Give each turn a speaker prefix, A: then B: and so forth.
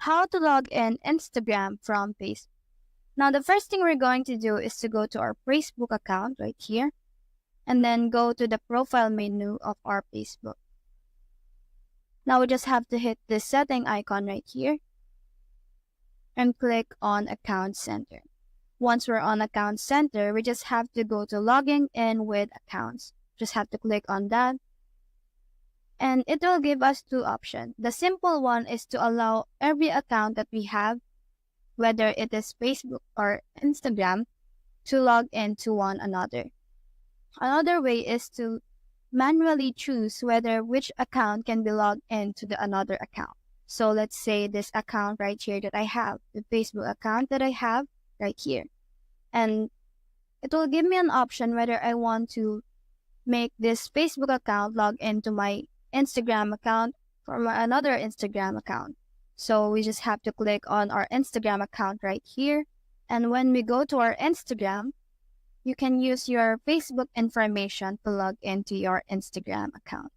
A: how to log in Instagram from Facebook. Now, the first thing we're going to do is to go to our Facebook account right here, and then go to the profile menu of our Facebook. Now, we just have to hit this setting icon right here and click on Account Center. Once we're on Account Center, we just have to go to Logging in with Accounts. Just have to click on that. And it will give us two options. The simple one is to allow every account that we have, whether it is Facebook or Instagram, to log into one another. Another way is to manually choose which account can be logged into the another account. So let's say this account right here that I have, the Facebook account that I have right here. And it will give me an option whether I want to make this Facebook account log into my Instagram account from another Instagram account. So we just have to click on our Instagram account right here. And when we go to our Instagram, you can use your Facebook information to log into your Instagram account.